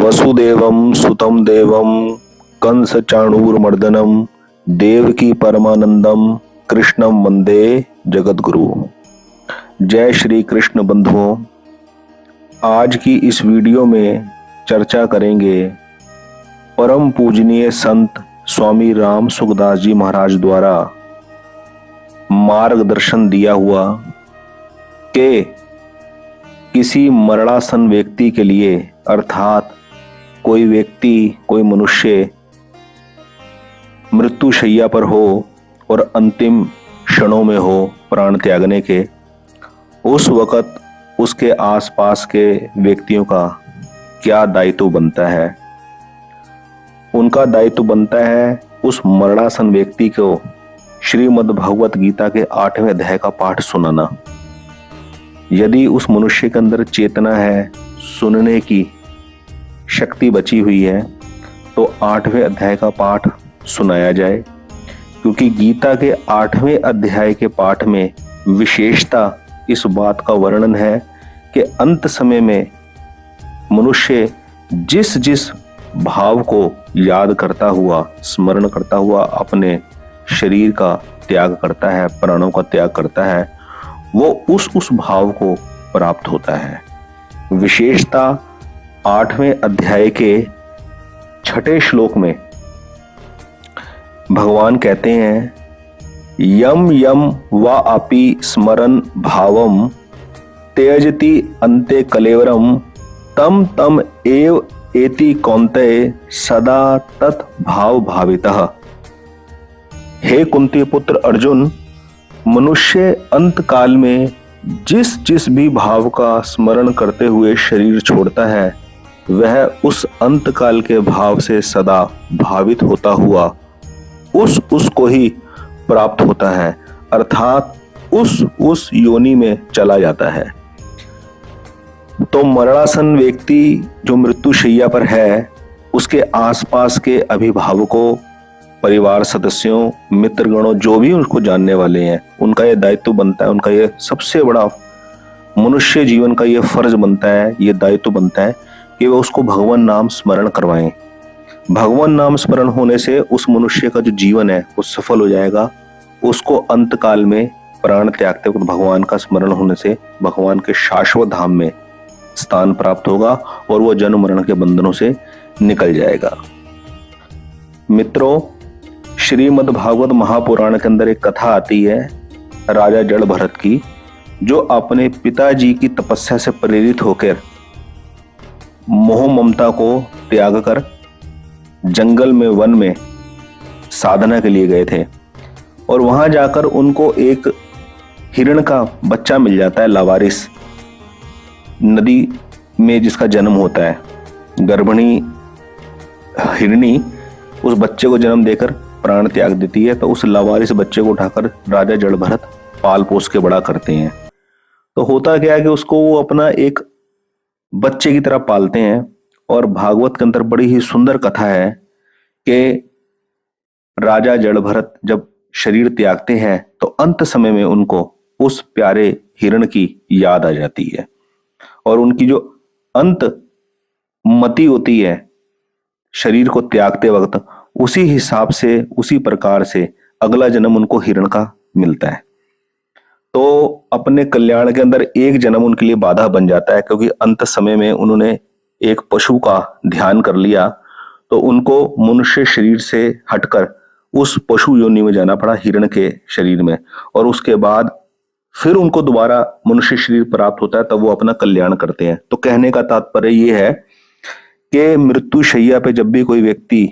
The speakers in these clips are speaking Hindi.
वसुदेवं सुतं देवं कंस चाणूरमर्दनम देवकी परमानंदम कृष्णम वंदे जगद्गुरु। जय श्री कृष्ण बंधुओं, आज की इस वीडियो में चर्चा करेंगे परम पूजनीय संत स्वामी राम सुखदास जी महाराज द्वारा मार्गदर्शन दिया हुआ कि किसी मरणासन व्यक्ति के लिए, अर्थात कोई व्यक्ति, कोई मनुष्य मृत्युशैया पर हो और अंतिम क्षणों में हो प्राण त्यागने के, उस वक्त उसके आसपास के व्यक्तियों का क्या दायित्व बनता है। उनका दायित्व बनता है उस मरणासन व्यक्ति को श्रीमद् भगवत गीता के 8वें अध्याय का पाठ सुनाना। यदि उस मनुष्य के अंदर चेतना है, सुनने की शक्ति बची हुई है, तो 8वें अध्याय का पाठ सुनाया जाए, क्योंकि गीता के 8वें अध्याय के पाठ में विशेषता इस बात का वर्णन है कि अंत समय में मनुष्य जिस जिस भाव को याद करता हुआ, स्मरण करता हुआ अपने शरीर का त्याग करता है, प्राणों का त्याग करता है, वो उस भाव को प्राप्त होता है। विशेषता 8वें अध्याय के 6ठे श्लोक में भगवान कहते हैं, यम यम वा अपि स्मरन भावम त्यजति अन्ते कलेवरम तम तम एव एति कौन्तेय सदा तत् भाव भावितः। हे कुंती पुत्र अर्जुन, मनुष्य अंत काल में जिस जिस भी भाव का स्मरण करते हुए शरीर छोड़ता है, वह उस अंत काल के भाव से सदा भावित होता हुआ उसको ही प्राप्त होता है, अर्थात उस योनि में चला जाता है। तो मरणासन व्यक्ति जो मृत्युशैया पर है, उसके आसपास के अभिभावकों, परिवार सदस्यों, मित्रगणों, जो भी उसको जानने वाले हैं, उनका यह दायित्व बनता है, उनका यह सबसे बड़ा मनुष्य जीवन का यह फर्ज बनता है, यह दायित्व बनता है कि वह उसको भगवान नाम स्मरण करवाएं। भगवान नाम स्मरण होने से उस मनुष्य का जो जीवन है वो सफल हो जाएगा। उसको अंत काल में प्राण त्यागते वक्त भगवान का स्मरण होने से भगवान के शाश्वत धाम में स्थान प्राप्त होगा और वह जन्म मरण के बंधनों से निकल जाएगा। मित्रों, श्रीमद् भागवत महापुराण के अंदर एक कथा आती है राजा जड़ भरत की, जो अपने पिताजी की तपस्या से प्रेरित होकर मोह ममता को त्याग कर जंगल में, वन में साधना के लिए गए थे। और वहां जाकर उनको एक हिरण का बच्चा मिल जाता है, लावारिस, नदी में जिसका जन्म होता है। गर्भिणी हिरणी उस बच्चे को जन्म देकर प्राण त्याग देती है, तो उस लावारिस बच्चे को उठाकर राजा जड़ भरत पाल पोस के बड़ा करते हैं। तो होता क्या है कि उसको वो अपना एक बच्चे की तरह पालते हैं। और भागवत के अंदर बड़ी ही सुंदर कथा है कि राजा जड़ भरत जब शरीर त्यागते हैं तो अंत समय में उनको उस प्यारे हिरण की याद आ जाती है, और उनकी जो अंत मति होती है शरीर को त्यागते वक्त, उसी हिसाब से, उसी प्रकार से अगला जन्म उनको हिरण का मिलता है। तो अपने कल्याण के अंदर एक जन्म उनके लिए बाधा बन जाता है, क्योंकि अंत समय में उन्होंने एक पशु का ध्यान कर लिया, तो उनको मनुष्य शरीर से हटकर उस पशु योनि में जाना पड़ा, हिरण के शरीर में। और उसके बाद फिर उनको दोबारा मनुष्य शरीर प्राप्त होता है, तब वो अपना कल्याण करते हैं। तो कहने का तात्पर्य ये है कि मृत्युशैया पे जब भी कोई व्यक्ति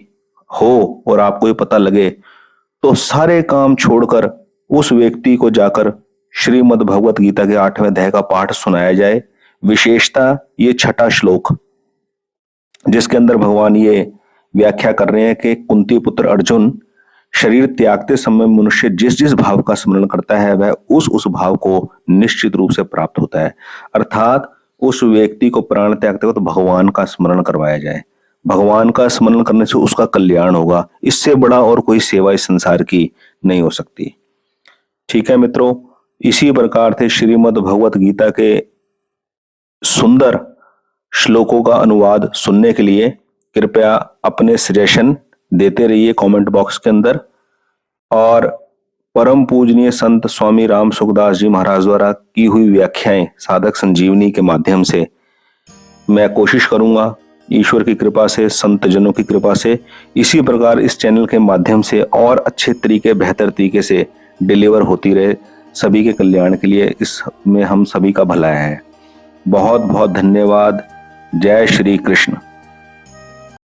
हो और आपको ये पता लगे, तो सारे काम छोड़कर उस व्यक्ति को जाकर श्रीमद् भगवत गीता के 8वें अध्याय का पाठ सुनाया जाए। विशेषता ये 6ठा श्लोक, जिसके अंदर भगवान ये व्याख्या कर रहे हैं कि कुंती पुत्र अर्जुन, शरीर त्यागते समय मनुष्य जिस जिस भाव का स्मरण करता है, वह उस भाव को निश्चित रूप से प्राप्त होता है। अर्थात उस व्यक्ति को प्राण त्यागते वक्त तो भगवान का स्मरण करवाया जाए। भगवान का स्मरण करने से उसका कल्याण होगा। इससे बड़ा और कोई सेवा इस संसार की नहीं हो सकती। ठीक है मित्रों, इसी प्रकार से श्रीमद् भगवत गीता के सुंदर श्लोकों का अनुवाद सुनने के लिए कृपया अपने सजेशन देते रहिए कमेंट बॉक्स के अंदर। और परम पूजनीय संत स्वामी राम सुखदास जी महाराज द्वारा की हुई व्याख्याएं साधक संजीवनी के माध्यम से मैं कोशिश करूंगा ईश्वर की कृपा से, संत जनों की कृपा से इसी प्रकार इस चैनल के माध्यम से और अच्छे तरीके, बेहतर तरीके से डिलीवर होती रहे सभी के कल्याण के लिए। इसमें हम सभी का भला है। बहुत बहुत धन्यवाद। जय श्री कृष्ण।